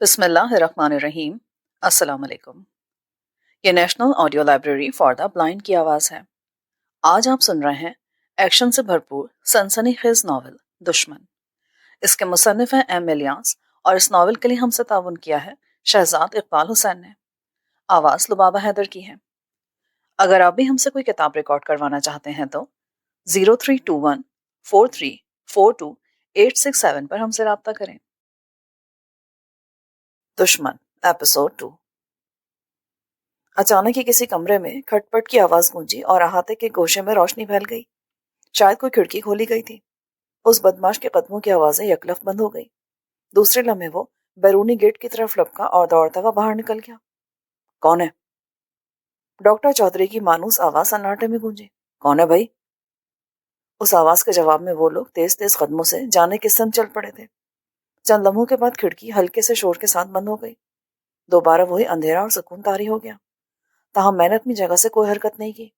بسم اللہ الرحمن الرحیم۔ السلام علیکم۔ یہ national audio library for the blind کی آواز ہے۔ آج آپ سن رہے ہیں ایکشن سے بھرپور سنسنی خیز ناول دشمن۔ اس کے مصنف ہیں ایم الیاس اور اس ناول کے لیے ہم سے تعاون کیا ہے شہزاد اقبال حسین نے۔ آواز لبابہ حیدر کی ہے۔ اگر آپ بھی ہم سے کوئی کتاب ریکارڈ کروانا چاہتے ہیں تو 0321434286 پر ہم سے رابطہ کریں۔ دشمن ایپیسوڈ 2۔ اچانک ہی کسی کمرے میں کھٹ پٹ کی آواز گونجی اور احاطے کے گوشے میں روشنی پھیل گئی۔ شاید کوئی کھڑکی کھولی گئی تھی۔ اس بدماش کے قدموں کی آوازیں یکلخت بند ہو گئی۔ دوسرے لمحے وہ بیرونی گیٹ کی طرف لپکا اور دوڑتا ہوا باہر نکل گیا۔ کون ہے؟ ڈاکٹر چودھری کی مانوس آواز سناٹے میں گونجی۔ کون ہے بھائی؟ اس آواز کے جواب میں وہ لوگ تیز تیز قدموں سے جانے کس سمت چل پڑے تھے۔ چند لمحوں کے بعد کھڑکی ہلکے سے شور کے ساتھ بند ہو گئی۔ دوبارہ وہی اندھیرا اور سکون طاری ہو گیا۔ تاہم میں نے اپنی جگہ سے کوئی حرکت نہیں کی۔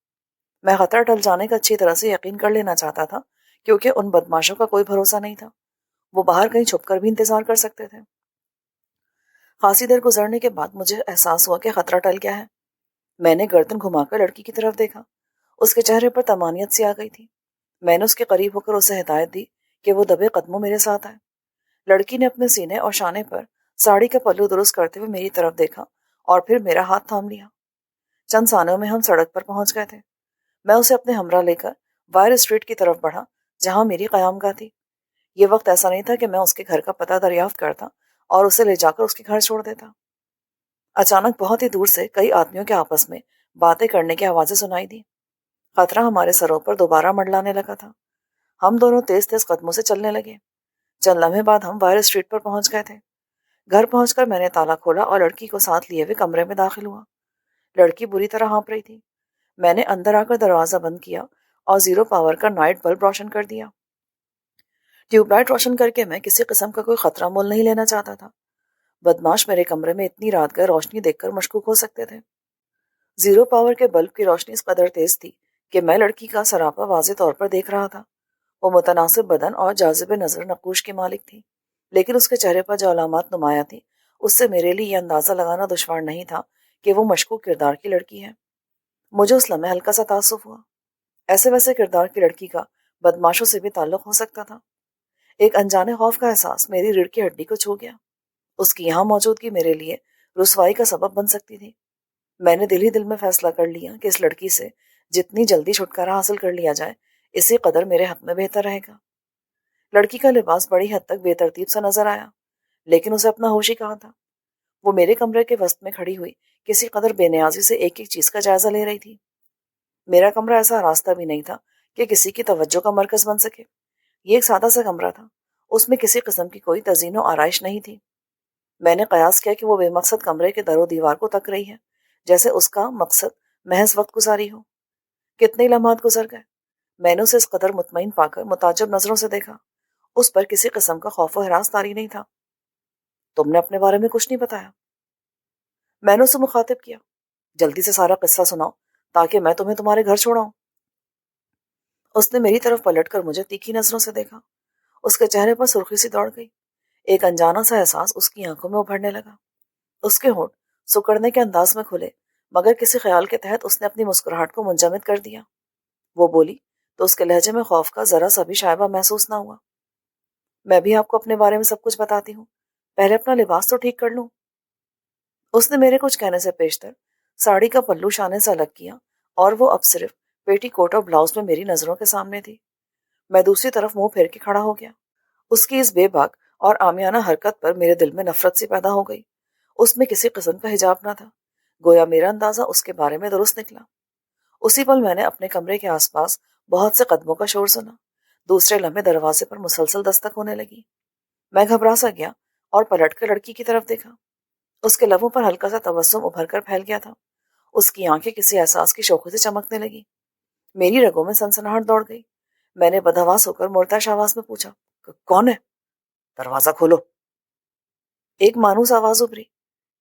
میں خطرہ ٹل جانے کا اچھی طرح سے یقین کر لینا چاہتا تھا، کیونکہ ان بدماشوں کا کوئی بھروسہ نہیں تھا۔ وہ باہر کہیں چھپ کر بھی انتظار کر سکتے تھے۔ خاصی دیر گزرنے کے بعد مجھے احساس ہوا کہ خطرہ ٹل گیا ہے۔ میں نے گردن گھما کر لڑکی کی طرف دیکھا۔ اس کے چہرے پر طمانینت سی آ گئی تھی۔ میں نے اس کے قریب ہو کر اسے ہدایت دی کہ وہ دبے قدموں میرے ساتھ آئے۔ لڑکی نے اپنے سینے اور شانے پر ساڑی کا پلو درست کرتے ہوئے میری طرف دیکھا اور پھر میرا ہاتھ تھام لیا۔ چند ثانیوں میں ہم سڑک پر پہنچ گئے تھے۔ میں اسے اپنے ہمراہ لے کر وائر اسٹریٹ کی طرف بڑھا، جہاں میری قیام گاہ تھی۔ یہ وقت ایسا نہیں تھا کہ میں اس کے گھر کا پتہ دریافت کرتا اور اسے لے جا کر اس کے گھر چھوڑ دیتا۔ اچانک بہت ہی دور سے کئی آدمیوں کے آپس میں باتیں کرنے کی آوازیں سنائی دی۔ خطرہ ہمارے سروں پر دوبارہ منڈلانے لگا تھا۔ ہم دونوں تیز تیز قدموں سے چلنے لگے۔ چند لمحے بعد ہم وائر اسٹریٹ پر پہنچ گئے تھے۔ گھر پہنچ کر میں نے تالا کھولا اور لڑکی کو ساتھ لیے ہوئے کمرے میں داخل ہوا۔ لڑکی بری طرح ہانپ رہی تھی۔ میں نے اندر آ کر دروازہ بند کیا اور 0 پاور کا نائٹ بلب روشن کر دیا۔ ٹیوب لائٹ روشن کر کے میں کسی قسم کا کوئی خطرہ مول نہیں لینا چاہتا تھا۔ بدماش میرے کمرے میں اتنی رات گئے روشنی دیکھ کر مشکوک ہو سکتے تھے۔ 0 پاور کے بلب کی روشنی اس قدر تیز تھی کہ میں لڑکی کا سراپا واضح طور پر دیکھ رہا تھا۔ وہ متناسب بدن اور جاذب نظر نقوش کی مالک تھی، لیکن اس کے چہرے پر جو علامات نمایاں تھی اس سے میرے لیے یہ اندازہ لگانا دشوار نہیں تھا کہ وہ مشکوک کردار کی لڑکی ہے۔ مجھے اس لمحے ہلکا سا تعصب ہوا۔ ایسے ویسے کردار کی لڑکی کا بدماشوں سے بھی تعلق ہو سکتا تھا۔ ایک انجانے خوف کا احساس میری ریڑھ کی ہڈی کو چھو گیا۔ اس کی یہاں موجودگی میرے لیے رسوائی کا سبب بن سکتی تھی۔ میں نے دل ہی دل میں فیصلہ کر لیا کہ اس لڑکی سے جتنی جلدی چھٹکارا حاصل کر لیا جائے، اسی قدر میرے حق میں بہتر رہے گا۔ لڑکی کا لباس بڑی حد تک بے ترتیب سا نظر آیا، لیکن اسے اپنا ہوش ہی کہاں تھا۔ وہ میرے کمرے کے وسط میں کھڑی ہوئی کسی قدر بے نیازی سے ایک ایک چیز کا جائزہ لے رہی تھی۔ میرا کمرہ ایسا راستہ بھی نہیں تھا کہ کسی کی توجہ کا مرکز بن سکے۔ یہ ایک سادہ سا کمرہ تھا، اس میں کسی قسم کی کوئی تزئین و آرائش نہیں تھی۔ میں نے قیاس کیا کہ وہ بے مقصد کمرے کے در و دیوار کو تک رہی ہے، جیسے اس کا مقصد محض وقت گزاری ہو۔ کتنے لمحات گزر گئے۔ میں نے اسے اس قدر مطمئن پا کر متعجب نظروں سے دیکھا۔ اس پر کسی قسم کا خوف و ہراس طاری نہیں تھا۔ تم نے اپنے بارے میں کچھ نہیں بتایا؟ میں نے اسے مخاطب کیا۔ جلدی سے سارا قصہ سناؤ تاکہ میں تمہیں تمہارے گھر چھوڑاؤں۔ اس نے میری طرف پلٹ کر مجھے تیکھی نظروں سے دیکھا۔ اس کے چہرے پر سرخی سی دوڑ گئی۔ ایک انجانا سا احساس اس کی آنکھوں میں ابھرنے لگا۔ اس کے ہونٹ سکڑنے کے انداز میں کھلے، مگر کسی خیال کے تحت اس نے اپنی مسکراہٹ کو منجمد کر دیا۔ وہ بولی تو اس کے لہجے میں خوف کا ذرا سا بھی شائبہ محسوس نہ ہوا۔ میں بھی آپ کو اپنے بارے میں سب کچھ بتاتی ہوں، پہلے اپنا لباس تو ٹھیک کر لوں۔ اس نے میرے کچھ کہنے سے پیشتر ساڑی کا پلو شانے سے الگ کیا اور وہ اب صرف پیٹی کوٹ اور بلاؤز میں میری نظروں کے سامنے تھی۔ میں دوسری طرف منہ پھیر کے کھڑا ہو گیا۔ اس کی اس بے باک اور عامیانہ حرکت پر میرے دل میں نفرت سی پیدا ہو گئی۔ اس میں کسی قسم کا حجاب نہ تھا، گویا میرا اندازہ اس کے بارے میں درست نکلا۔ اسی پل میں نے اپنے کمرے کے آس پاس بہت سے قدموں کا شور سنا۔ دوسرے لمحے دروازے پر مسلسل دستک ہونے لگی۔ میں گھبرا سا گیا اور پلٹ کر لڑکی کی طرف دیکھا۔ اس کے لبوں پر ہلکا سا تبسم ابھر کر پھیل گیا تھا۔ اس کی آنکھیں کسی احساس کی شوخی سے چمکنے لگی۔ میری رگوں میں سنسناہٹ دوڑ گئی۔ میں نے بدحواس ہو کر مرتعش آواز میں پوچھا، کون ہے؟ دروازہ کھولو۔ ایک مانوس آواز ابھری۔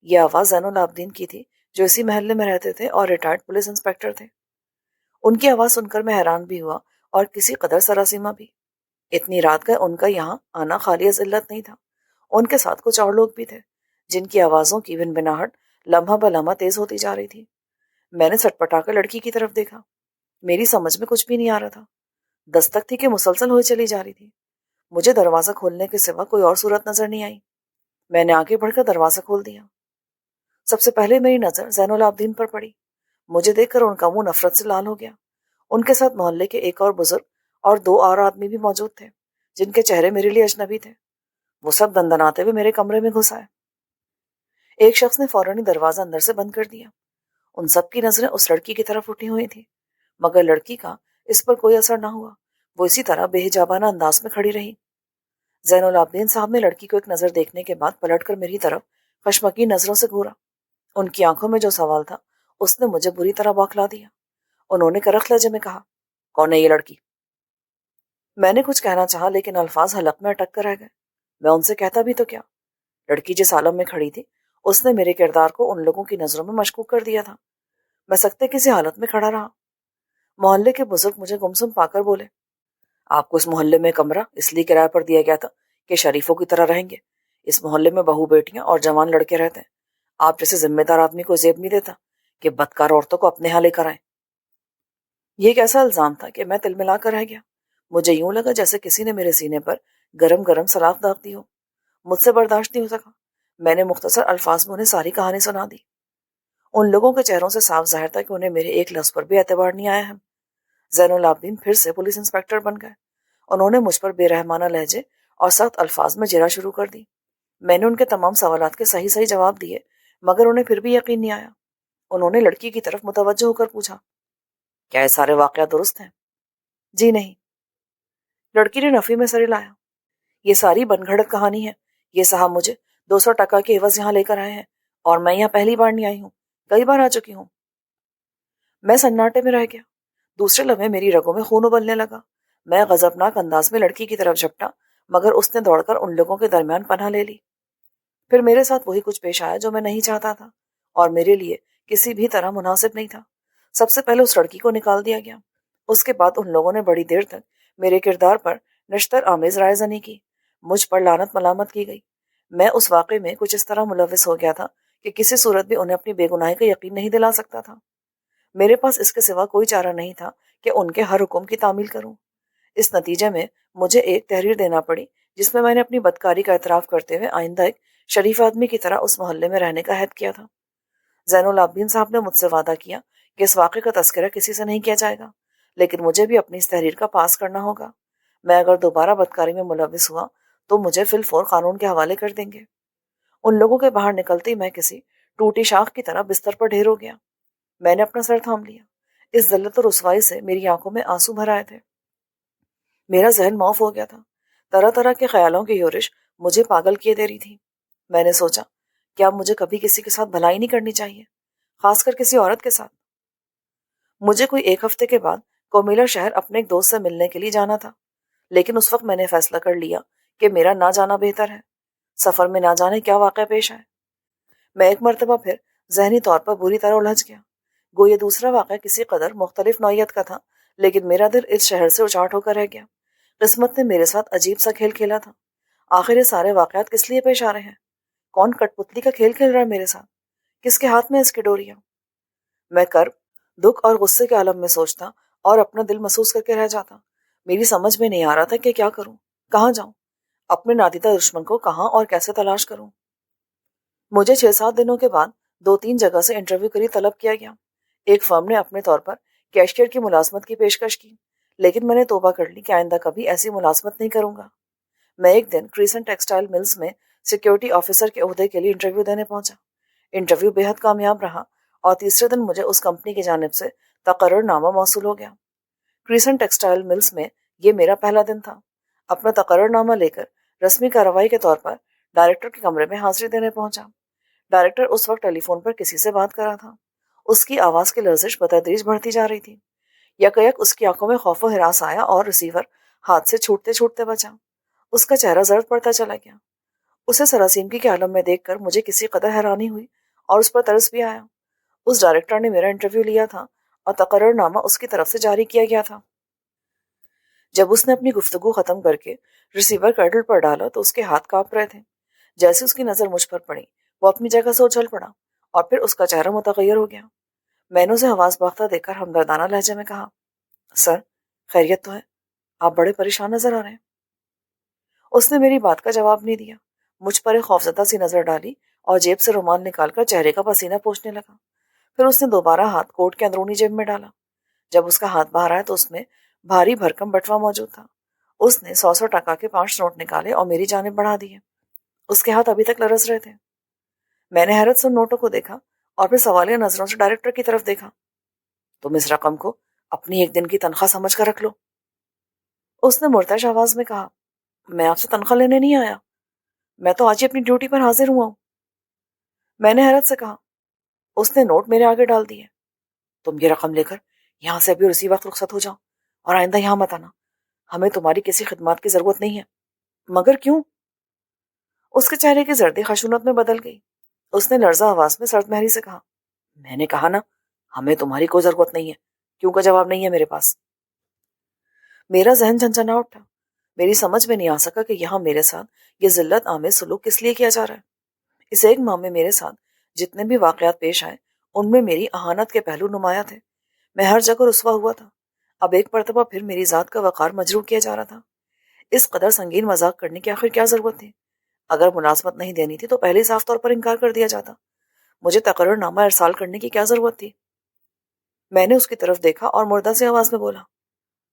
یہ آواز زین العابدین کی تھی، جو اسی محلے میں رہتے تھے اور ریٹائرڈ پولیس انسپکٹر تھے۔ ان کی آواز سن کر میں حیران بھی ہوا اور کسی قدر سراسیمہ بھی۔ اتنی رات گئے ان کا یہاں آنا خالی از علت نہیں تھا۔ ان کے ساتھ کچھ اور لوگ بھی تھے جن کی آوازوں کی بنبناہٹ لمحہ بلمحہ تیز ہوتی جا رہی تھی۔ میں نے سٹپٹا کر لڑکی کی طرف دیکھا۔ میری سمجھ میں کچھ بھی نہیں آ رہا تھا۔ دستک تھی کہ مسلسل ہوئی چلی جا رہی تھی۔ مجھے دروازہ کھولنے کے سوا کوئی اور صورت نظر نہیں آئی۔ میں نے آگے بڑھ کر دروازہ کھول دیا۔ سب سے پہلے میری نظر زین العابدین پر پڑی۔ مجھے دیکھ کر ان کا منہ نفرت سے لال ہو گیا۔ ان کے ساتھ محلے کے ایک اور بزرگ اور 2 اور آدمی بھی موجود تھے جن کے چہرے میرے لیے اجنبی تھے۔ وہ سب دندناتے ہوئے میرے کمرے میں گھس آئے۔ ایک شخص نے فوراً ہی دروازہ اندر سے بند کر دیا۔ ان سب کی نظریں اس لڑکی کی طرف اٹھی ہوئی تھی، مگر لڑکی کا اس پر کوئی اثر نہ ہوا۔ وہ اسی طرح بے حجابانہ انداز میں کھڑی رہی۔ زین العابدین صاحب نے لڑکی کو ایک نظر دیکھنے کے بعد پلٹ کر میری طرف خشمگین نظروں سے گھورا۔ ان کی آنکھوں میں جو سوال تھا اس نے مجھے بری طرح بوکھلا دیا۔ انہوں نے کرخ لہجے میں کہا، کون ہے یہ لڑکی؟ میں نے کچھ کہنا چاہا لیکن الفاظ حلق میں اٹک کر رہ گئے۔ میں ان سے کہتا بھی تو کیا؟ لڑکی جس عالم میں کھڑی تھی اس نے میرے کردار کو ان لوگوں کی نظروں میں مشکوک کر دیا تھا۔ میں سکتے کسی حالت میں کھڑا رہا۔ محلے کے بزرگ مجھے گمسم پا کر بولے، آپ کو اس محلے میں کمرہ اس لیے کرایہ پر دیا گیا تھا کہ شریفوں کی طرح رہیں گے۔ اس محلے میں بہو بیٹیاں اور جوان لڑکے رہتے ہیں۔ آپ جیسے ذمہ دار آدمی کو زیب نہیں دیتا کہ بدکار عورتوں کو اپنے ہاں لے کر آئیں۔ یہ ایک ایسا الزام تھا کہ میں تل ملا کر رہ گیا۔ مجھے یوں لگا جیسے کسی نے میرے سینے پر گرم گرم سلاخ داغ دی ہو۔ مجھ سے برداشت نہیں ہو سکا۔ میں نے مختصر الفاظ میں انہیں ساری کہانی سنا دی۔ ان لوگوں کے چہروں سے صاف ظاہر تھا کہ انہیں میرے ایک لفظ پر بھی اعتبار نہیں آیا ہے۔ زین العابدین پھر سے پولیس انسپکٹر بن گئے۔ انہوں نے مجھ پر بے رحمانہ لہجے اور سخت الفاظ میں جرح شروع کر دی۔ میں نے ان کے تمام سوالات کے صحیح جواب دیے مگر انہیں پھر بھی یقین نہیں آیا۔ انہوں نے لڑکی کی طرف متوجہ ہو کر پوچھا، کیا یہ سارے واقعات درست ہیں؟ جی نہیں۔ لڑکی نے نفی میں سر ہلایا۔ یہ ساری بن گھڑت کہانی ہے۔ یہ صاحب مجھے 200 ٹکا کے عوض یہاں لے کر آئے ہیں اور میں یہاں پہلی بار نہیں آئی ہوں، کئی بار آ چکی ہوں۔ میں سناٹے میں رہ گیا۔ دوسرے لمحے میری رگوں میں خون ابلنے لگا۔ میں غضبناک انداز میں لڑکی کی طرف جھپٹا مگر اس نے دوڑ کر ان لوگوں کے درمیان پناہ لے لی۔ پھر میرے ساتھ وہی کچھ پیش آیا جو میں نہیں چاہتا تھا اور میرے لیے کسی بھی طرح مناسب نہیں تھا۔ سب سے پہلے اس لڑکی کو نکال دیا گیا۔ اس کے بعد ان لوگوں نے بڑی دیر تک میرے کردار پر نشتر آمیز رائے زنی کی۔ مجھ پر لعنت ملامت کی گئی۔ میں اس واقعے میں کچھ اس طرح ملوث ہو گیا تھا کہ کسی صورت بھی انہیں اپنی بے گناہی کا یقین نہیں دلا سکتا تھا۔ میرے پاس اس کے سوا کوئی چارہ نہیں تھا کہ ان کے ہر حکم کی تعمیل کروں۔ اس نتیجے میں مجھے ایک تحریر دینا پڑی جس میں نے اپنی بدکاری کا اعتراف کرتے ہوئے آئندہ ایک شریف آدمی کی طرح اس محلے میں رہنے کا عہد کیا تھا۔ زین العابدین صاحب نے مجھ سے وعدہ کیا کہ اس واقعے کا تذکرہ کسی سے نہیں کیا جائے گا، لیکن مجھے بھی اپنی اس تحریر کا پاس کرنا ہوگا۔ میں اگر دوبارہ بدکاری میں ملوث ہوا تو مجھے فی الفور قانون کے حوالے کر دیں گے۔ ان لوگوں کے باہر نکلتے ہی میں کسی ٹوٹی شاخ کی طرح بستر پر ڈھیر ہو گیا۔ میں نے اپنا سر تھام لیا۔ اس ذلت و رسوائی سے میری آنکھوں میں آنسو بھر آئے تھے۔ میرا ذہن معاف ہو گیا تھا۔ طرح طرح کے خیالوں کی یورش مجھے پاگل کیے دے رہی تھی۔ میں نے سوچا، کیا مجھے کبھی کسی کے ساتھ بھلائی نہیں کرنی چاہیے، خاص کر کسی عورت کے ساتھ؟ مجھے کوئی 1 ہفتے کے بعد کومیلا شہر اپنے ایک دوست سے ملنے کے لیے جانا تھا، لیکن اس وقت میں نے فیصلہ کر لیا کہ میرا نہ جانا بہتر ہے۔ سفر میں نہ جانے کیا واقعہ پیش آئے۔ میں ایک مرتبہ پھر ذہنی طور پر بری طرح الجھ گیا۔ گو یہ دوسرا واقعہ کسی قدر مختلف نوعیت کا تھا، لیکن میرا دل اس شہر سے اچاٹ ہو کر رہ گیا۔ قسمت نے میرے ساتھ عجیب سا کھیل کھیلا تھا۔ آخر یہ سارے واقعات کس لیے پیش آ رہے ہیں؟ کون کٹ پتلی کا کھیل کھیل رہا ہے میرے ساتھ؟ کس کے ہاتھ میں اس کی ڈوریاں؟ میں کرب، دکھ اور غصے کے عالم میں سوچتا اور اپنا دل محسوس کر کے رہ جاتا۔ میری سمجھ میں نہیں آ رہا تھا کہ کیا کروں، کہاں جاؤں، اپنے نادیدہ دشمن کو کہاں اور کیسے تلاش کروں۔ مجھے 6-7 دنوں کے بعد 2-3 جگہ سے انٹرویو کے لیے طلب کیا گیا۔ ایک فرم نے اپنے طور پر کیشیئر کی ملازمت کی پیشکش کی، لیکن میں نے توبہ کر لی کہ آئندہ کبھی ایسی ملازمت نہیں کروں گا۔ میں ایک دن کریسنٹ ٹیکسٹائل ملز میں سیکیورٹی آفیسر کے عہدے کے لیے انٹرویو دینے پہنچا۔ انٹرویو بے حد کامیاب رہا اور تیسرے دن مجھے اس کمپنی کی جانب سے تقرر نامہ موصول ہو گیا۔ کریسنٹ ٹیکسٹائل ملز میں یہ میرا پہلا دن تھا۔ اپنا تقرر نامہ لے کر رسمی کارروائی کے طور پر ڈائریکٹر کے کمرے میں حاضری دینے پہنچا۔ ڈائریکٹر اس وقت ٹیلی فون پر کسی سے بات کر رہا تھا۔ اس کی آواز کی لرزش بتدریج بڑھتی جا رہی تھی۔ یکایک اس کی آنکھوں میں خوف و ہراس آیا اور ریسیور ہاتھ سے چھوٹتے چھوٹتے بچا۔ اس کا چہرہ زرد پڑتا چلا گیا۔ اسے سراسیمگی کے عالم میں دیکھ کر مجھے کسی قدر حیرانی ہوئی اور اس پر ترس بھی آیا۔ اس ڈائریکٹر نے میرا انٹرویو لیا تھا اور تقرر نامہ اس کی طرف سے جاری کیا گیا تھا۔ جب اس نے اپنی گفتگو ختم کر کے ریسیور کیڈل پر ڈالا تو اس کے ہاتھ کانپ رہے تھے۔ جیسے اس کی نظر مجھ پر پڑی، وہ اپنی جگہ سے اچھل پڑا اور پھر اس کا چہرہ متغیر ہو گیا۔ میں نے اسے حواس باختہ دیکھ کر ہمدردانہ لہجے میں کہا، سر خیریت تو ہے؟ آپ بڑے پریشان نظر آ رہے ہیں۔ اس نے میری بات کا جواب نہیں دیا، مجھ پر ایک خوفزدہ سی نظر ڈالی اور جیب سے رومال نکال کر چہرے کا پسینہ پوچھنے لگا۔ پھر اس نے دوبارہ ہاتھ کوٹ کے اندرونی جیب میں ڈالا۔ جب اس کا ہاتھ باہر آیا تو اس میں بھاری بھرکم بٹوا موجود تھا۔ اس نے 100 ٹکا کے 5 نوٹ نکالے اور میری جانب بڑھا دیے۔ اس کے ہاتھ ابھی تک لرز رہے تھے۔ میں نے حیرت سے ان نوٹوں کو دیکھا اور پھر سوالیہ نظروں سے ڈائریکٹر کی طرف دیکھا۔ تم اس رقم کو اپنی ایک دن کی تنخواہ سمجھ کر رکھ لو۔ اس نے مرتعش آواز میں کہا، میں آپ سے تنخواہ لینے نہیں آیا، میں تو آج ہی اپنی ڈیوٹی پر حاضر ہوا ہوں۔ میں نے حیرت سے کہا، اس نے نوٹ میرے آگے ڈال دیے۔ تم یہ رقم لے کر یہاں سے ابھی اور اسی وقت رخصت ہو جاؤ اور آئندہ یہاں مت آنا، ہمیں تمہاری کسی خدمات کی ضرورت نہیں ہے۔ مگر کیوں؟ اس کے چہرے کی زردی خشونت میں بدل گئی۔ اس نے لرزہ آواز میں سرد مہری سے کہا، میں نے کہا نا ہمیں تمہاری کوئی ضرورت نہیں ہے، کیوں کا جواب نہیں ہے میرے پاس۔ میرا ذہن جھنجھنا اٹھا۔ میری سمجھ میں نہیں آ سکا کہ یہاں میرے ساتھ یہ ذلت آمیز سلوک کس لیے کیا جا رہا ہے۔ اس ایک ماہ میں میرے ساتھ جتنے بھی واقعات پیش آئے ان میں میری اہانت کے پہلو نمایاں تھے۔ میں ہر جگہ رسوا ہوا تھا۔ اب ایک مرتبہ پھر میری ذات کا وقار مجروح کیا جا رہا تھا۔ اس قدر سنگین مذاق کرنے کی آخر کیا ضرورت تھی؟ اگر ملازمت نہیں دینی تھی تو پہلے صاف طور پر انکار کر دیا جاتا۔ مجھے تقرر نامہ ارسال کرنے کی کیا ضرورت تھی؟ میں نے اس کی طرف دیکھا اور مردہ سی آواز میں بولا،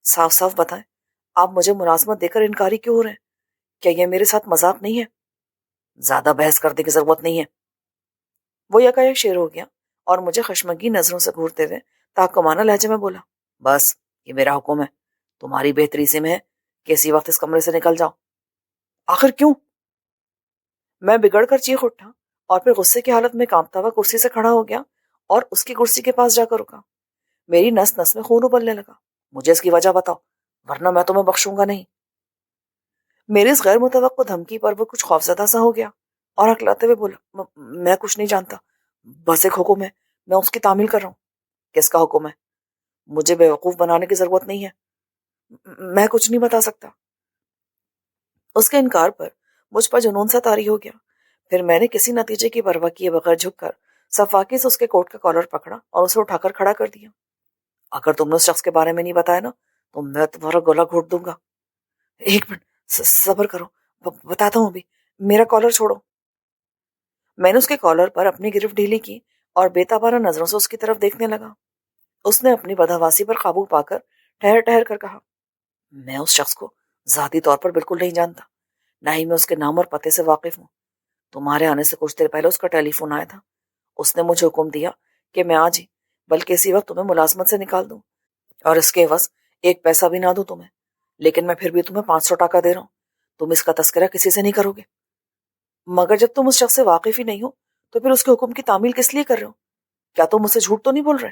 صاف صاف بتائیں، آپ مجھے ملازمت دے کر انکاری کیوں ہو رہے ہیں؟ کیا یہ میرے ساتھ مذاق نہیں ہے؟ زیادہ بحث کرنے کی ضرورت نہیں ہے۔ وہ یکایک شیر ہو گیا اور مجھے خشمگین نظروں سے گھورتے ہوئے تحکمانہ لہجے میں بولا، بس یہ میرا حکم ہے، تمہاری بہتری سے میں کہ اسی وقت اس کمرے سے نکل جاؤ۔ آخر کیوں؟ میں بگڑ کر چیخ اٹھا اور پھر غصے کی حالت میں کانپتا ہوا کرسی سے کھڑا ہو گیا اور اس کی کرسی کے پاس جا کر رکا۔ میری نس نس میں خون ابلنے لگا۔ مجھے اس کی وجہ بتاؤ ورنہ میں تمہیں بخشوں گا نہیں۔ میری اس غیر متوقع دھمکی پر وہ کچھ خوفزدہ سا ہو گیا اور ہکلاتے ہوئے بولا، میں کچھ نہیں جانتا، بس ایک حکم ہے، میں اس کی تعمیل کر رہا ہوں۔ کس کا حکم ہے؟ مجھے بیوقوف بنانے کی ضرورت نہیں ہے، میں کچھ نہیں بتا سکتا۔ اس کے انکار پر مجھ پر جنون سا طاری ہو گیا۔ پھر میں نے کسی نتیجے کی پرواہ کیے بغیر جھک کر سفاکی سے اس کے کوٹ کا کالر پکڑا اور اسے اٹھا کر کھڑا کر دیا۔ اگر تم نے اس شخص کے بارے میں نہیں بتایا نا تو میں تمہارا گلا گھونٹ دوں گا۔ ایک منٹ صبر کرو، بتاتا ہوں ابھی، میرا کالر چھوڑو۔ میں نے اس کے کالر پر اپنی گرفت ڈھیلی کی اور بے تابانہ نظروں سے اس کی طرف دیکھنے لگا۔ اس نے اپنی بدحواسی پر قابو پا کر ٹھہر ٹھہر کر کہا، میں اس شخص کو ذاتی طور پر بالکل نہیں جانتا، نہ ہی میں اس کے نام اور پتے سے واقف ہوں۔ تمہارے آنے سے کچھ دیر پہلے اس کا ٹیلی فون آیا تھا۔ اس نے مجھے حکم دیا کہ میں آج ہی بلکہ اسی وقت تمہیں ملازمت سے نکال دوں اور اس کے عوض ایک پیسہ بھی نہ دوں تمہیں، لیکن میں پھر بھی تمہیں 500 ٹکا دے رہا ہوں، تم اس کا تذکرہ کسی سے نہیں کرو گے۔ مگر جب تم اس شخص سے واقف ہی نہیں ہو تو پھر اس کے حکم کی تعمیل کس لیے کر رہے ہو؟ کیا تم مجھ سے جھوٹ تو نہیں بول رہے؟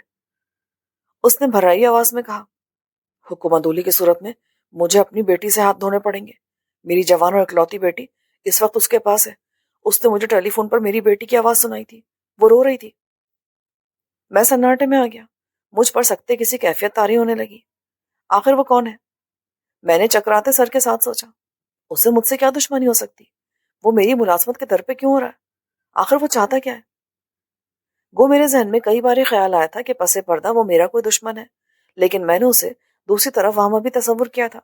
اس نے بھرائی آواز میں کہا، حکم عدولی کی صورت میں مجھے اپنی بیٹی سے ہاتھ دھونے پڑیں گے۔ میری جوان اور اکلوتی بیٹی اس وقت اس کے پاس ہے۔ اس نے مجھے ٹیلی فون پر میری بیٹی کی آواز سنائی تھی، وہ رو رہی تھی۔ میں سناٹے میں آ گیا۔ مجھ پر سکتے کسی کیفیت طاری ہونے لگی۔ آخر وہ کون ہے؟ میں نے چکراتے سر کے ساتھ سوچا، اسے مجھ سے کیا دشمنی ہو سکتی؟ وہ میری ملازمت کے در پہ کیوں ہو رہا ہے؟ آخر وہ چاہتا کیا ہے؟ گو میرے ذہن میں کئی بار خیال آیا تھا کہ پس پردہ وہ میرا کوئی دشمن ہے، لیکن میں نے اسے دوسری طرف وہاں بھی تصور کیا تھا،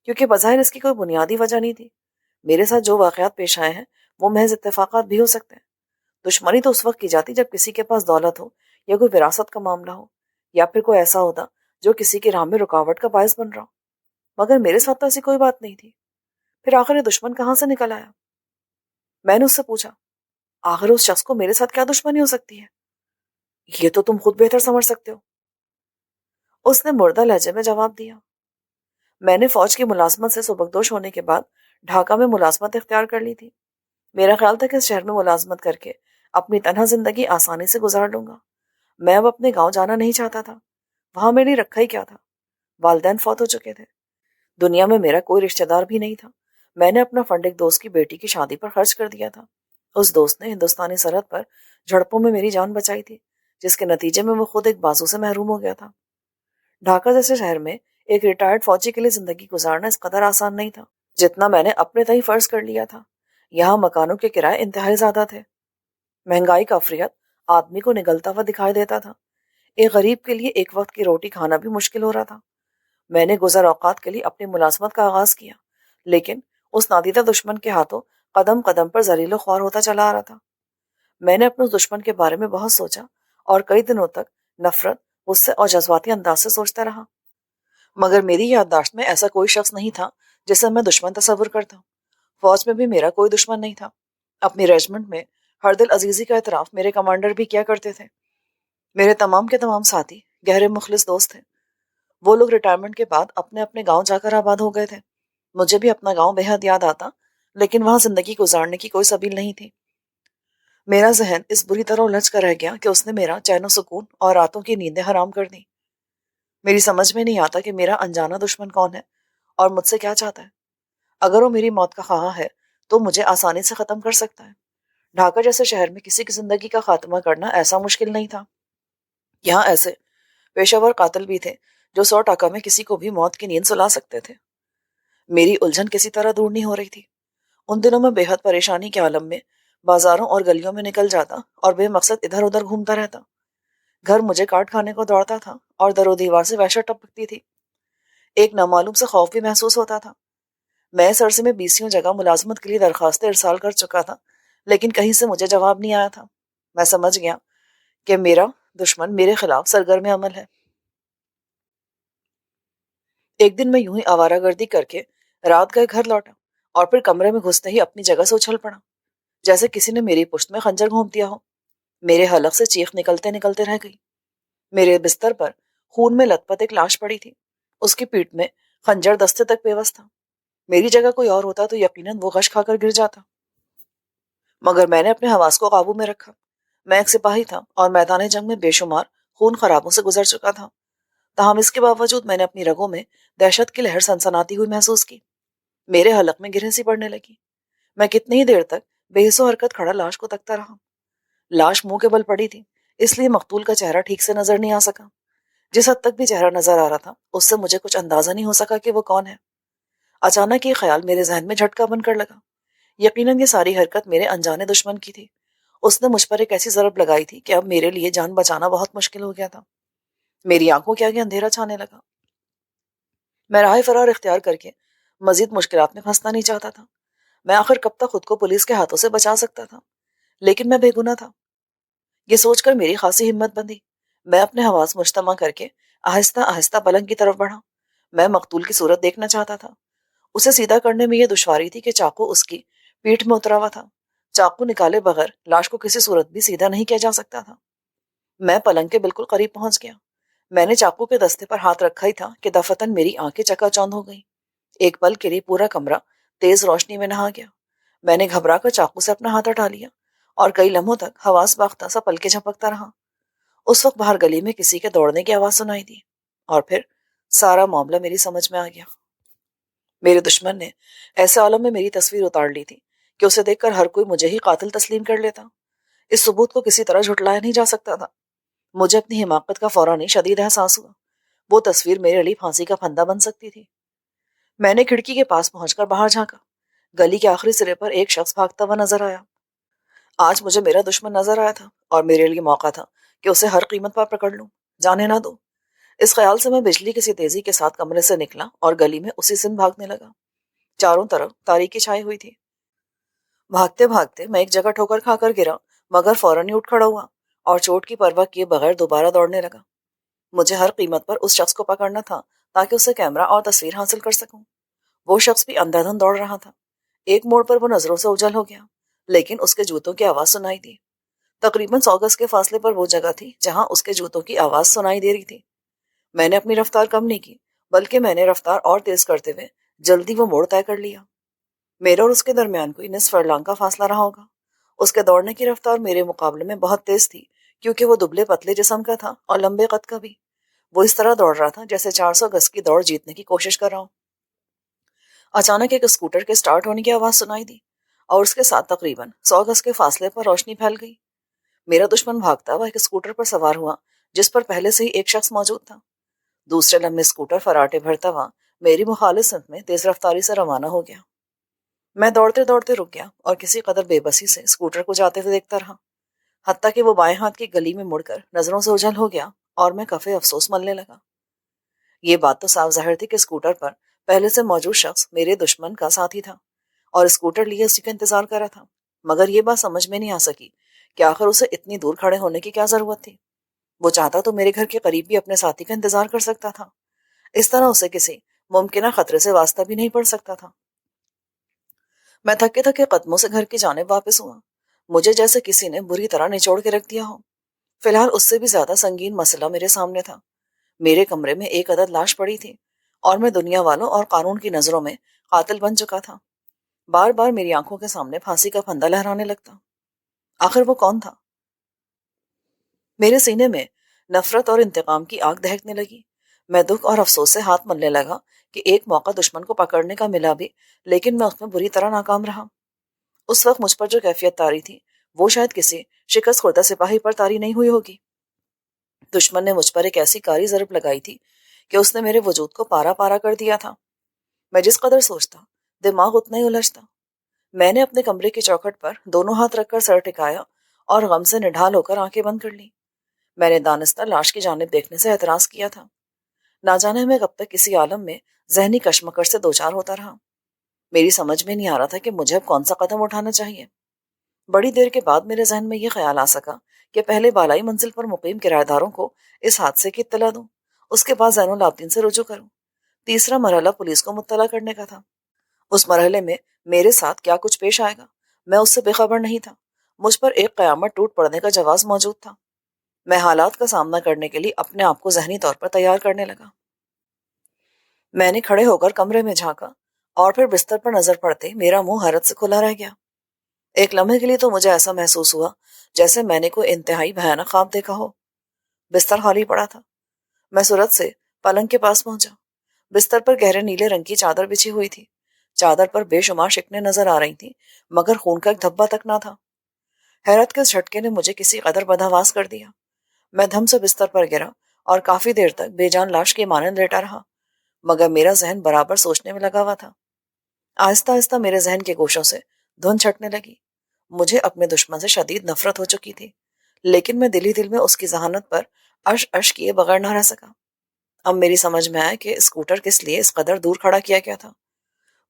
کیونکہ بظاہر اس کی کوئی بنیادی وجہ نہیں تھی۔ میرے ساتھ جو واقعات پیش آئے ہیں وہ محض اتفاقات بھی ہو سکتے ہیں۔ دشمنی تو اس وقت کی جاتی جب کسی کے پاس دولت ہو یا کوئی وراثت کا معاملہ ہو، یا پھر کوئی ایسا ہوتا جو کسی کی راہ میں رکاوٹ کا باعث بن رہا ہو، مگر میرے ساتھ تو ایسی کوئی بات نہیں تھی۔ پھر آخر یہ دشمن کہاں سے نکل آیا؟ میں نے اس سے پوچھا، آخر اس شخص کو میرے ساتھ کیا دشمنی ہو سکتی ہے؟ یہ تو تم خود بہتر سمجھ سکتے ہو۔ اس نے مردہ لہجے میں جواب دیا، میں نے فوج کی ملازمت سے سبکدوش ہونے کے بعد ڈھاکہ میں ملازمت اختیار کر لی تھی۔ میرا خیال تھا کہ اس شہر میں ملازمت کر کے اپنی تنہا زندگی آسانی سے گزار لوں گا۔ میں اب اپنے گاؤں جانا نہیں چاہتا تھا، وہاں میرے لیے رکھا ہی کیا تھا؟ والدین فوت ہو چکے تھے، دنیا میں میرا کوئی رشتہ دار بھی نہیں تھا۔ میں نے اپنا فنڈ ایک دوست کی بیٹی کی شادی پر خرچ کر دیا تھا۔ اس دوست نے ہندوستانی سرحد پر جھڑپوں میں میری جان بچائی تھی، جس کے نتیجے میں وہ خود ایک بازو سے محروم ہو گیا تھا۔ ڈھاکہ جیسے شہر میں ایک ریٹائرڈ فوجی کے لیے زندگی گزارنا اس قدر آسان نہیں تھا جتنا میں نے اپنے تئیں فرض کر لیا تھا۔ یہاں مکانوں کے کرائے انتہائی زیادہ تھے۔ مہنگائی کا افریت آدمی کو نگلتا ہوا دکھائی دیتا تھا۔ ایک غریب کے لیے ایک وقت کی روٹی کھانا بھی مشکل ہو رہا تھا۔ میں نے گزر اوقات کے لیے اپنی ملازمت کا آغاز کیا، لیکن اس نادیدہ دشمن کے ہاتھوں قدم قدم پر ذلیل و خوار ہوتا چلا آ رہا تھا۔ میں نے اپنے اس دشمن کے بارے میں بہت سوچا اور کئی دنوں تک نفرت، غصے اور جذباتی انداز سے سوچتا رہا، مگر میری یادداشت میں ایسا کوئی شخص نہیں تھا جسے میں دشمن تصور کرتا ہوں۔ فوج میں بھی میرا کوئی دشمن نہیں تھا۔ اپنی ریجمنٹ میں ہر دل عزیزی کا اعتراف میرے کمانڈر بھی کیا کرتے تھے۔ میرے تمام کے تمام ساتھی گہرے مخلص دوست تھے۔ وہ لوگ ریٹائرمنٹ کے بعد اپنے اپنے گاؤں جا کر آباد ہو گئے تھے۔ مجھے بھی اپنا گاؤں بے حد یاد آتا، لیکن وہاں زندگی گزارنے کی کوئی سبیل نہیں تھی۔ میرا ذہن اس بری طرح الجھ کر رہ گیا کہ اس نے میرا چین و سکون اور راتوں کی نیندیں حرام کر دیں۔ میری سمجھ میں نہیں آتا کہ میرا انجانا دشمن کون ہے اور مجھ سے کیا چاہتا ہے۔ اگر وہ میری موت کا خواہاں ہے تو مجھے آسانی سے ختم کر سکتا ہے۔ ڈھاکہ جیسے شہر میں کسی کی زندگی کا خاتمہ کرنا ایسا مشکل نہیں تھا۔ یہاں ایسے پیشہ ور قاتل بھی تھے جو 100 ٹاکا میں کسی کو بھی موت کی نیند سلا سکتے تھے۔ میری الجھن کسی طرح دور نہیں ہو رہی تھی۔ ان دنوں میں بے حد پریشانی کے عالم میں بازاروں اور گلیوں میں نکل جاتا اور بے مقصد ادھر ادھر گھومتا رہتا۔ گھر مجھے کاٹ کھانے کو دوڑتا تھا اور در و دیوار سے وحشت ٹپکتی تھی۔ ایک نامعلوم سے خوف بھی محسوس ہوتا تھا۔ میں اس عرصے میں 20 جگہ ملازمت کے لیے درخواستیں ارسال کر چکا تھا، لیکن کہیں سے مجھے جواب نہیں آیا تھا۔ میں سمجھ گیا کہ میرا دشمن میرے خلاف سرگرم عمل ہے۔ ایک دن میں یوں ہی آوارہ گردی کر کے رات گئے گھر لوٹا اور پھر کمرے میں گھستے ہی اپنی جگہ سے اچھل پڑا، جیسے کسی نے میری پشت میں خنجر گھونپ دیا ہو۔ میرے حلق سے چیخ نکلتے نکلتے رہ گئی۔ میرے بستر پر خون میں لت پت ایک لاش پڑی تھی۔ اس کی پیٹھ میں خنجر دستے تک پیوست تھا۔ میری جگہ کوئی اور ہوتا تو یقیناً وہ غش کھا کر گر جاتا، مگر میں نے اپنے حواس کو قابو میں رکھا۔ میں ایک سپاہی تھا اور میدان جنگ میں بے شمار خون خرابوں سے گزر چکا تھا، تاہم اس کے باوجود میں نے اپنی رگوں میں دہشت کی لہر سنسناتی ہوئی محسوس کی۔ میرے حلق میں گرہیں سی پڑنے لگی۔ میں کتنی ہی دیر تک بے حس و حرکت کھڑا لاش کو تکتا رہا۔ لاش منہ کے بل پڑی تھی، اس لیے مقتول کا چہرہ ٹھیک سے نظر نہیں آ سکا۔ جس حد تک بھی چہرہ نظر آ رہا تھا اس سے مجھے کچھ اندازہ نہیں ہو سکا کہ وہ کون ہے۔ اچانک یہ خیال میرے ذہن میں جھٹکا بن کر لگا، یقیناً یہ ساری حرکت میرے انجانے دشمن کی تھی۔ اس نے مجھ پر ایک ایسی ضرب لگائی تھی کہ اب میرے لیے جان بچانا بہت مشکل ہو گیا تھا۔ میری آنکھوں کے آگے اندھیرا چھانے لگا۔ میں راہ فرار اختیار کر کے مزید مشکلات میں پھنسنا نہیں چاہتا تھا۔ میں آخر کب تک خود کو پولیس کے ہاتھوں سے بچا سکتا تھا؟ لیکن میں بے گناہ تھا۔ یہ سوچ کر میری خاصی ہمت بندھی۔ میں اپنے حواس مجتمع کر کے آہستہ آہستہ پلنگ کی طرف بڑھا۔ میں مقتول کی صورت دیکھنا چاہتا تھا۔ اسے سیدھا کرنے میں یہ دشواری تھی کہ چاقو اس کی پیٹھ میں اترا ہوا تھا۔ چاقو نکالے بغیر لاش کو کسی صورت بھی سیدھا نہیں کیا جا سکتا تھا۔ میں پلنگ کے بالکل قریب پہنچ گیا۔ میں نے چاقو کے دستے پر ہاتھ رکھا ہی تھا کہ دفتن میری آنکھیں چکا چوند ہو گئیں۔ ایک پل کے لیے پورا کمرہ تیز روشنی میں نہا گیا۔ میں نے گھبرا کر چاقو سے اپنا ہاتھ ہٹا لیا اور کئی لمحوں تک حواس باختہ سا پل کے جھپکتا رہا۔ اس وقت باہر گلی میں کسی کے دوڑنے کی آواز سنائی دی اور پھر سارا معاملہ میری سمجھ میں آ گیا۔ میرے دشمن نے ایسے عالم میں میری تصویر اتار لی تھی کہ اسے دیکھ کر ہر کوئی مجھے ہی قاتل تسلیم کر لیتا۔ اس ثبوت کو کسی طرح جھٹلایا نہیں جا سکتا تھا۔ مجھے اپنی حماقت کا فوراً ہی شدید احساس ہوا۔ وہ تصویر میرے لیے پھانسی کا پھندا بن سکتی تھی۔ میں نے کھڑکی کے پاس پہنچ کر باہر جھانکا۔ گلی کے آخری سرے پر ایک شخص بھاگتا ہوا نظر آیا۔ آج مجھے میرا دشمن نظر آیا تھا اور میرے لیے موقع تھا کہ اسے ہر قیمت پر پکڑ لوں، جانے نہ دو۔ اس خیال سے میں بجلی کی سی تیزی کے ساتھ کمرے سے نکلا اور گلی میں اسی سمت بھاگنے لگا۔ چاروں طرف تاریکی چھائی ہوئی تھی۔ بھاگتے بھاگتے میں ایک جگہ ٹھوکر کھا کر گرا، مگر فوراً ہی اٹھ کھڑا ہوا اور چوٹ کی پرواہ کیے بغیر دوبارہ دوڑنے لگا۔ مجھے ہر قیمت پر اس شخص کو پکڑنا تھا تاکہ اسے کیمرہ اور تصویر حاصل کر سکوں۔ وہ شخص بھی اندھا دھند دوڑ رہا تھا۔ ایک موڑ پر وہ نظروں سے اوجھل ہو گیا، لیکن اس کے جوتوں کی آواز سنائی دی۔ تقریباً 100 گز کے فاصلے پر وہ جگہ تھی جہاں اس کے جوتوں کی آواز سنائی دے رہی تھی۔ میں نے اپنی رفتار کم نہیں کی، بلکہ میں نے رفتار اور تیز کرتے ہوئے جلدی وہ موڑ طے کر لیا۔ میرے اور اس کے درمیان کوئی نصف فرلانگ کا فاصلہ رہا ہوگا۔ اس کے دوڑنے کی رفتار میرے مقابلے میں بہت تیز تھی، کیونکہ وہ دبلے پتلے جسم کا تھا اور لمبے قد کا بھی۔ وہ اس طرح دوڑ رہا تھا جیسے 400 گز کی دوڑ جیتنے کی کوشش کر رہا ہوں۔ اچانک ایک اسکوٹر کے سٹارٹ ہونے کی آواز سنائی دی اور اس کے ساتھ تقریباً 100 گز کے فاصلے پر روشنی پھیل گئی۔ میرا دشمن بھاگتا ہوا ایک اسکوٹر پر سوار ہوا جس پر پہلے سے ہی ایک شخص موجود تھا۔ دوسرے لمحے اسکوٹر فراٹے بھرتا ہوا میری مخالف سمت میں تیز رفتاری سے روانہ ہو گیا۔ میں دوڑتے دوڑتے رک گیا اور کسی قدر بے بسی سے اسکوٹر کو جاتے ہوئے دیکھتا رہا۔ حتیٰ کہ وہ بائیں ہاتھ کی گلی میں مڑ کر نظروں سے اوجھل ہو گیا اور میں کفے افسوس ملنے لگا۔ یہ بات تو صاف ظاہر تھی کہ اسکوٹر پر پہلے سے موجود شخص میرے دشمن کا ساتھی تھا اور اسکوٹر لیے اسی کا انتظار کر رہا تھا، مگر یہ بات سمجھ میں نہیں آ سکی کہ آخر اسے اتنی دور کھڑے ہونے کی کیا ضرورت تھی۔ وہ چاہتا تو میرے گھر کے قریب بھی اپنے ساتھی کا انتظار کر سکتا تھا، اس طرح اسے کسی ممکنہ خطرے سے واسطہ بھی نہیں پڑ سکتا تھا۔ میں تھکے تھکے قدموں سے گھر کی جانب واپس ہوا، مجھے جیسے کسی نے بری طرح نچوڑ کے رکھ دیا ہو۔ فی الحال اس سے بھی زیادہ سنگین مسئلہ میرے سامنے تھا۔ میرے کمرے میں ایک عدد لاش پڑی تھی اور میں دنیا والوں اور قانون کی نظروں میں قاتل بن چکا تھا۔ بار بار میری آنکھوں کے سامنے پھانسی کا پھندا لہرانے لگتا۔ آخر وہ کون تھا؟ میرے سینے میں نفرت اور انتقام کی آگ دہکنے لگی۔ میں دکھ اور افسوس سے ہاتھ ملنے لگا کہ ایک موقع دشمن کو پکڑنے کا ملا بھی، لیکن میں اس میں بری طرح ناکام رہا۔ اس وقت مجھ پر جو کیفیت طاری تھی وہ شاید کسی شکست خوردہ سپاہی پر طاری نہیں ہوئی ہوگی۔ دشمن نے مجھ پر ایک ایسی کاری ضرب لگائی تھی کہ اس نے میرے وجود کو پارا پارا کر دیا تھا۔ میں جس قدر سوچتا دماغ اتنا ہی الجھتا۔ میں نے اپنے کمرے کی چوکھٹ پر دونوں ہاتھ رکھ کر سر ٹکایا اور غم سے نڈھال ہو کر آنکھیں بند کر لی۔ میں نے دانستہ لاش کی جانب دیکھنے سے اعتراض کیا تھا۔ نہ جانے میں کب تک کسی عالم میں ذہنی کشمکش سے دوچار ہوتا رہا۔ میری سمجھ میں نہیں آ رہا تھا کہ مجھے اب کون سا قدم اٹھانا چاہیے۔ بڑی دیر کے بعد میرے ذہن میں یہ خیال آ سکا کہ پہلے بالائی منزل پر مقیم کرایہ داروں کو اس حادثے کی اطلاع دوں، اس کے بعد زین العابدین سے رجوع کروں۔ تیسرا مرحلہ پولیس کو مطلع کرنے کا تھا۔ اس مرحلے میں میرے ساتھ کیا کچھ پیش آئے گا میں اس سے بے خبر نہیں تھا۔ مجھ پر ایک قیامت ٹوٹ پڑنے کا جواز موجود تھا۔ میں حالات کا سامنا کرنے کے لیے اپنے آپ کو ذہنی طور پر تیار کرنے لگا۔ میں نے کھڑے ہو کر کمرے میں جھانکا اور پھر بستر پر نظر پڑتے میرا منہ حیرت سے کھلا رہ گیا۔ ایک لمحے کے لیے تو مجھے ایسا محسوس ہوا جیسے میں نے کوئی انتہائی بھیانک خواب دیکھا ہو۔ بستر خالی پڑا تھا۔ میں سرعت سے پلنگ کے پاس پہنچا۔ بستر پر گہرے نیلے رنگ کی چادر بچھی ہوئی تھی۔ چادر پر بے شمار شکنیں نظر آ رہی تھیں، مگر خون کا ایک دھبا تک نہ تھا۔ حیرت کے اس جھٹکے نے مجھے کسی قدر بدحواس کر دیا۔ میں دھم سے بستر پر گرا اور کافی دیر تک بے جان لاش کے مانند لیٹا رہا، مگر میرا ذہن برابر سوچنے میں لگا ہوا تھا۔ آہستہ آہستہ میرے ذہن کے گوشوں سے دھند چھٹنے لگی۔ مجھے اپنے دشمن سے شدید نفرت ہو چکی تھی، لیکن میں دل ہی دل میں اس کی ذہانت پر اش اش کیے بغیر نہ رہ سکا۔ اب میری سمجھ میں آیا کہ اسکوٹر کس لیے اس قدر دور کھڑا کیا گیا تھا۔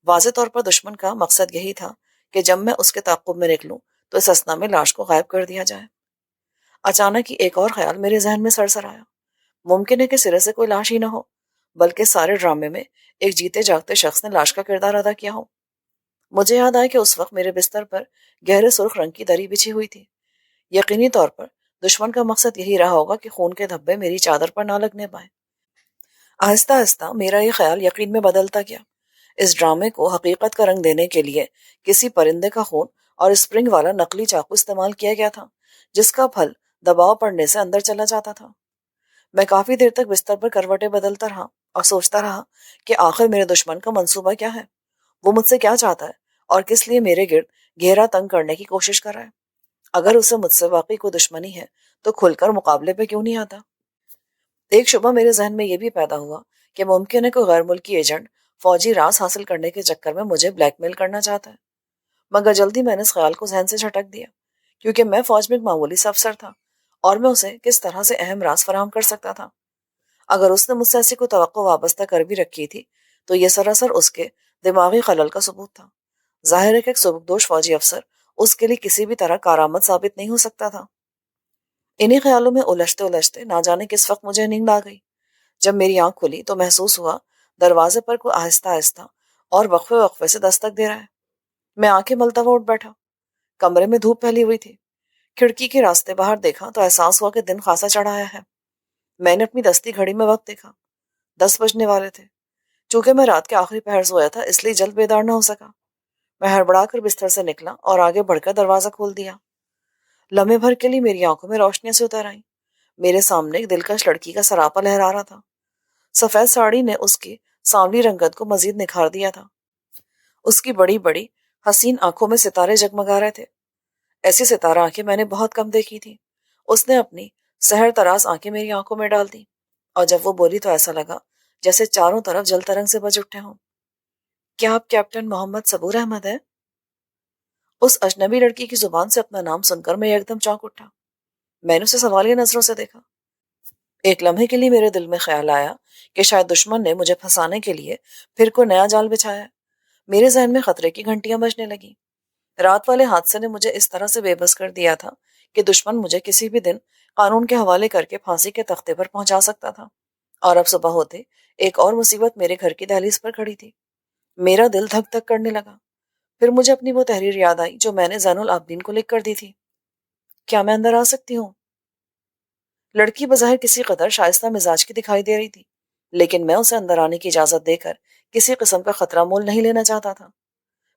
واضح طور پر دشمن کا مقصد یہی تھا کہ جب میں اس کے تعاقب میں نکلوں تو اس اثنا میں لاش کو غائب کر دیا جائے۔ اچانک ہی ایک اور خیال میرے ذہن میں سرسر آیا۔ ممکن ہے کہ سرے سے کوئی لاش ہی نہ ہو، بلکہ سارے ڈرامے میں ایک جیتے جاگتے شخص نے لاش کا کردار ادا کیا ہو۔ مجھے یاد آیا کہ اس وقت میرے بستر پر گہرے سرخ رنگ کی دری بچھی ہوئی تھی۔ یقینی طور پر دشمن کا مقصد یہی رہا ہوگا کہ خون کے دھبے میری چادر پر نہ لگنے پائیں۔ آہستہ آہستہ میرا یہ خیال یقین میں بدلتا گیا۔ اس ڈرامے کو حقیقت کا رنگ دینے کے لیے کسی پرندے کا خون اور اسپرنگ والا نقلی چاقو استعمال کیا گیا تھا، جس کا پھل دباؤ پڑنے سے اندر چلا جاتا تھا۔ میں کافی دیر تک بستر پر کروٹیں بدلتا رہا اور سوچتا رہا کہ آخر میرے دشمن کا منصوبہ کیا ہے، وہ مجھ سے کیا چاہتا ہے اور کس لیے میرے گرد گھیرا تنگ کرنے کی کوشش کر رہا ہے۔ اگر اسے مجھ سے واقعی کوئی دشمنی ہے تو کھل کر مقابلے پہ کیوں نہیں آتا؟ ایک شبہ میرے ذہن میں یہ بھی پیدا ہوا کہ ممکن ہے کوئی غیر ملکی ایجنٹ فوجی راز حاصل کرنے کے چکر میں مجھے بلیک میل کرنا چاہتا ہے، مگر جلدی میں نے اس خیال کو ذہن سے جھٹک دیا، کیونکہ میں فوج میں ایک معمولی سا افسر تھا اور میں اسے کس طرح سے اہم راز فراہم کر سکتا تھا۔ اگر اس نے مجھ سے ایسی کوئی توقع وابستہ کر بھی رکھی تھی تو یہ سراسر اس کے دماغی خلل کا ثبوت تھا۔ ظاہر ہے کہ ایک سبکدوش فوجی افسر اس کے لیے کسی بھی طرح کارآمد ثابت نہیں ہو سکتا تھا۔ انہی خیالوں میں الجھتے الجھتے نہ جانے کس وقت مجھے نیند آ گئی۔ جب میری آنکھ کھلی تو محسوس ہوا دروازے پر کوئی آہستہ آہستہ اور وقفے وقفے سے دستک دے رہا ہے۔ میں آنکھیں ملتا ہوا اٹھ بیٹھا۔ کمرے میں دھوپ پھیلی ہوئی تھی۔ کھڑکی کے راستے باہر دیکھا تو احساس ہوا کہ دن خاصا چڑھا آیا ہے۔ میں نے اپنی دستی گھڑی میں وقت دیکھا، 10 بجنے والے تھے۔ چونکہ میں رات کے آخری پہر سویا تھا اس لیے جلد بیدار نہ ہو سکا۔ میں ہڑبڑا کر بستر سے نکلا اور آگے بڑھ کر دروازہ کھول دیا۔ لمحے بھر کے لیے میری آنکھوں میں روشنیاں سے اتر آئیں۔ میرے سامنے ایک دلکش لڑکی کا سراپا لہرا رہا تھا۔ سفید ساڑی نے اس کی سانولی رنگت کو مزید نکھار دیا تھا۔ اس کی بڑی بڑی حسین آنکھوں میں ستارے جگمگا رہے تھے۔ ایسی ستارہ آنکھیں میں نے بہت کم دیکھی تھی۔ اس نے اپنی سحر تراز آنکھیں میری آنکھوں میں ڈال دی اور جب وہ بولی تو ایسا لگا جیسے چاروں طرف جل ترنگ سے بج اٹھے ہوں۔ کیا آپ کیپٹن محمد صبور احمد ہیں؟ اس اجنبی لڑکی کی زبان سے اپنا نام سن کر میں ایک دم چونک اٹھا۔ میں نے اسے سوالیہ نظروں سے دیکھا۔ ایک لمحے کے لیے میرے دل میں خیال آیا کہ شاید دشمن نے مجھے پھنسانے کے لیے پھر کوئی نیا جال بچھایا۔ میرے ذہن میں خطرے کی گھنٹیاں بجنے لگیں۔ رات والے حادثے نے مجھے اس طرح سے بے بس کر دیا تھا کہ دشمن مجھے کسی بھی دن قانون کے حوالے کر کے پھانسی کے تختے پر پہنچا سکتا تھا۔ اور اب صبح ہوتے ایک اور مصیبت میرے گھر کی دہلیز پر کھڑی تھی۔ میرا دل دھک دھک کرنے لگا۔ پھر مجھے اپنی وہ تحریر یاد آئی جو میں نے زین العابدین کو لکھ کر دی تھی۔ کیا میں اندر آ سکتی ہوں؟ لڑکی بظاہر کسی قدر شائستہ مزاج کی دکھائی دے رہی تھی، لیکن میں اسے اندر آنے کی اجازت دے کر کسی قسم کا خطرہ مول نہیں لینا چاہتا تھا۔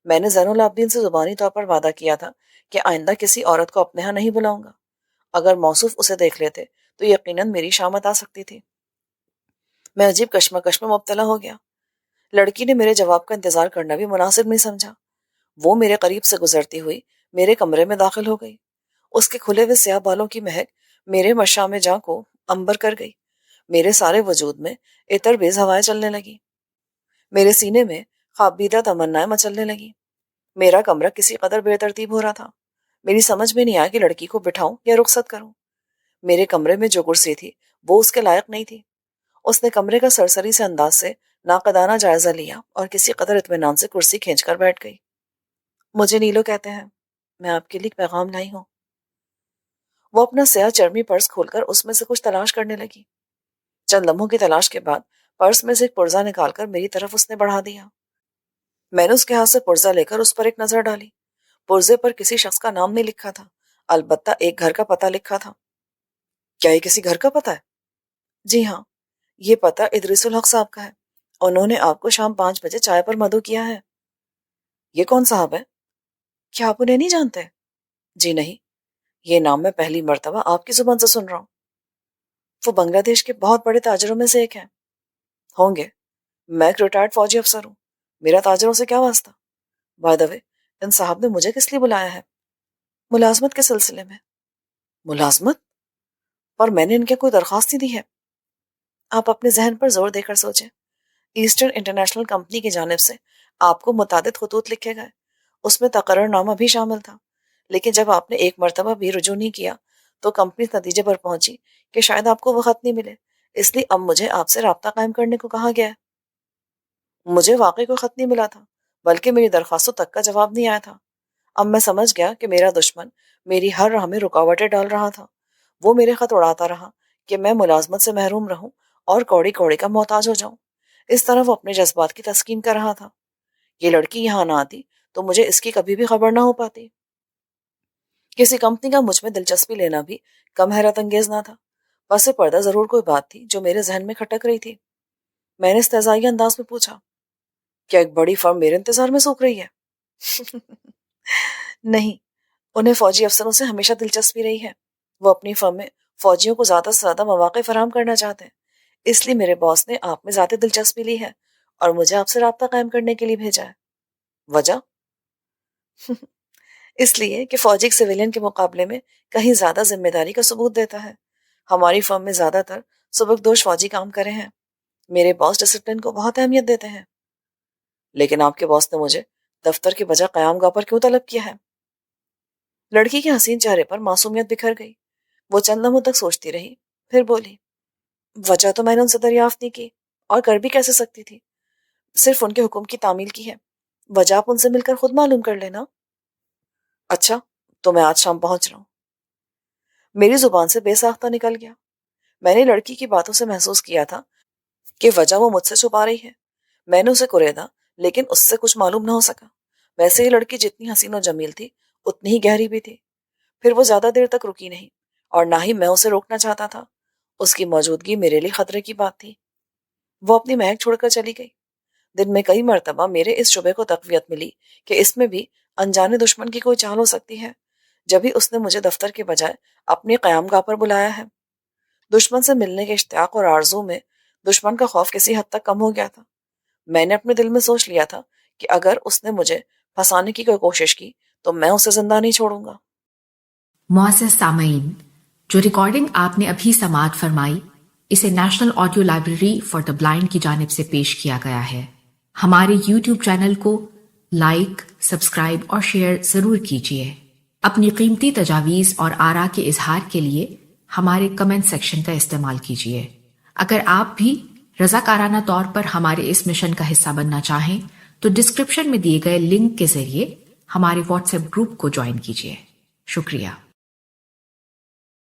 میں نے زین العابدین سے زبانی طور پر وعدہ کیا تھا کہ آئندہ کسی عورت کو اپنے ہاں نہیں بلاؤں گا۔ اگر موصوف اسے دیکھ لیتے تو یقیناً میری شامت آ سکتی تھی۔ میں عجیب کشمکش میں مبتلا ہو گیا۔ لڑکی نے میرے جواب کا انتظار کرنا بھی مناسب نہیں سمجھا۔ وہ میرے قریب سے گزرتی ہوئی میرے کمرے میں داخل ہو گئی۔ اس کے کھلے ہوئے سیاہ بالوں کی مہک میرے مشام جاں کو عنبر کر گئی۔ میرے سارے وجود میں عطر بیز ہوائیں چلنے لگی۔ میرے سینے میں خوابیدہ تمنائیں مچلنے لگی۔ میرا کمرہ کسی قدر بے ترتیب ہو رہا تھا۔ میری سمجھ میں نہیں آیا کہ لڑکی کو بٹھاؤں یا رخصت کروں۔ میرے کمرے میں جو کرسی تھی وہ اس کے لائق نہیں تھی۔ اس نے کمرے کا سرسری سے انداز سے ناقدانہ جائزہ لیا اور کسی قدر اطمینان سے کرسی کھینچ کر بیٹھ گئی۔ مجھے نیلو کہتے ہیں، میں آپ کے لیے ایک پیغام لائی ہوں۔ وہ اپنا سیاہ چرمی پرس کھول کر اس میں سے کچھ تلاش کرنے لگی۔ چند لمحوں کی تلاش کے بعد پرس میں سے ایک پرزہ نکال کر میری طرف اس نے بڑھا دیا۔ میں نے اس کے ہاتھ سے پرزہ لے کر اس پر ایک نظر ڈالی۔ پرزے پر کسی شخص کا نام نہیں لکھا تھا، البتہ ایک گھر کا پتہ لکھا تھا۔ کیا یہ کسی گھر کا پتہ ہے؟ جی ہاں، یہ پتہ ادریس الحق صاحب کا ہے۔ انہوں نے آپ کو شام 5 بجے چائے پر مدعو کیا ہے۔ یہ کون صاحب ہے؟ کیا آپ انہیں نہیں جانتے؟ جی نہیں، یہ نام میں پہلی مرتبہ آپ کی زبان سے سن رہا ہوں۔ وہ بنگلہ دیش کے بہت بڑے تاجروں میں سے ایک ہیں۔ ہوں گے، میں ایک ریٹائرڈ فوجی افسر ہوں، میرا تاجروں سے کیا واسطہ؟ بائی دی وے، ان صاحب نے مجھے کس لیے بلایا ہے؟ ملازمت کے سلسلے میں۔ ملازمت؟ پر میں نے ان کے کوئی درخواست نہیں دی ہے۔ آپ اپنے ذہن پر زور دے کر سوچیں۔ ایسٹرن انٹرنیشنل کمپنی کی جانب سے آپ کو متعدد خطوط لکھے گئے، اس میں تقرر نامہ بھی شامل تھا، لیکن جب آپ نے ایک مرتبہ بھی رجوع نہیں کیا تو کمپنی اس نتیجے پر پہنچی کہ شاید آپ کو وہ خط نہیں ملے، اس لیے اب مجھے آپ سے رابطہ قائم کرنے کو کہا گیا ہے۔ مجھے واقعی کوئی خط نہیں ملا تھا، بلکہ میری درخواستوں تک کا جواب نہیں آیا تھا۔ اب میں سمجھ گیا کہ میرا دشمن میری ہر راہ میں رکاوٹیں ڈال رہا تھا۔ وہ میرے خط اڑاتا رہا کہ میں ملازمت سے محروم رہوں اور کوڑی کوڑی کا محتاج ہو جاؤں۔ اس طرح وہ اپنے جذبات کی تسکین کر رہا تھا۔ یہ لڑکی یہاں نہ آتی تو مجھے اس کی کبھی بھی خبر نہ ہو پاتی۔ کسی کمپنی کا مجھ میں دلچسپی لینا بھی کم حیرت انگیز نہ تھا۔ پس پردہ ضرور کوئی بات تھی جو میرے ذہن میں کھٹک رہی تھی۔ میں نے استہزائی انداز میں پوچھا، کیا ایک بڑی فرم میرے انتظار میں سوکھ رہی ہے؟ نہیں، انہیں فوجی افسروں سے ہمیشہ دلچسپی رہی ہے۔ وہ اپنی فرم میں فوجیوں کو زیادہ سے زیادہ مواقع فراہم کرنا چاہتے ہیں، اس لیے میرے باس نے آپ میں ذاتی دلچسپی لی ہے اور مجھے آپ سے رابطہ قائم کرنے کے لیے بھیجا ہے۔ وجہ؟ اس لیے کہ فوجی ایک سویلین کے مقابلے میں کہیں زیادہ ذمہ داری کا ثبوت دیتا ہے۔ ہماری فرم میں زیادہ تر سبکدوش فوجی کام کرے ہیں۔ میرے باس ڈسپلن کو بہت اہمیت دیتے ہیں۔ لیکن آپ کے باس نے مجھے دفتر کے بجائے قیام گاہ پر کیوں طلب کیا ہے؟ لڑکی کے حسین چہرے پر معصومیت بکھر گئی۔ وہ چند لمحوں تک سوچتی رہی، پھر بولی، وجہ تو میں نے ان سے دریافت نہیں کی، اور کر بھی کیسے سکتی تھی؟ صرف ان کے حکم کی تعمیل کی ہے۔ وجہ آپ ان سے مل کر خود معلوم کر لینا۔ اچھا، تو میں آج شام پہنچ رہا ہوں۔ میری زبان سے بے ساختہ نکل گیا۔ میں نے لڑکی کی باتوں سے محسوس کیا تھا کہ وجہ وہ مجھ سے چھپا رہی ہے۔ میں نے اسے کریدا، لیکن اس سے کچھ معلوم نہ ہو سکا۔ ویسے ہی لڑکی جتنی حسین و جمیل تھی اتنی ہی گہری بھی تھی۔ پھر وہ زیادہ دیر تک رکی نہیں، اور نہ ہی میں اسے روکنا چاہتا تھا۔ اس کی موجودگی میرے لیے خطرے کی بات تھی۔ وہ اپنی مہک چھوڑ کر چلی گئی۔ دن میں کئی مرتبہ میرے اس شبے کو تقویت ملی کہ اس میں بھی انجانے دشمن کی کوئی چال ہو سکتی ہے، جبھی اس نے مجھے دفتر کے بجائے اپنی قیام گاہ پر بلایا ہے۔ دشمن سے ملنے کے اشتیاق اور آرزو میں دشمن کا خوف کسی حد تک کم ہو گیا تھا۔ میں نے اپنے دل میں سوچ لیا تھا کہ اگر اس نے مجھے پھنسانے کی کوئی کوشش کی تو میں اسے زندہ نہیں چھوڑوں گا۔ معزز سامعین، جو ریکارڈنگ آپ نے ابھی سماعت فرمائی، اسے national audio library for the blind کی جانب سے پیش کیا گیا ہے۔ ہمارے یوٹیوب چینل کو لائک، سبسکرائب اور شیئر ضرور کیجیے اپنی قیمتی تجاویز اور آراء کے اظہار کے لیے ہمارے کمنٹ سیکشن کا استعمال کیجیے۔ اگر آپ بھی رضاکارانہ طور پر ہمارے اس مشن کا حصہ بننا چاہیں تو ڈسکرپشن میں دیے گئے لنک کے ذریعے ہمارے واٹس ایپ گروپ کو جوائن کیجیے۔ شکریہ۔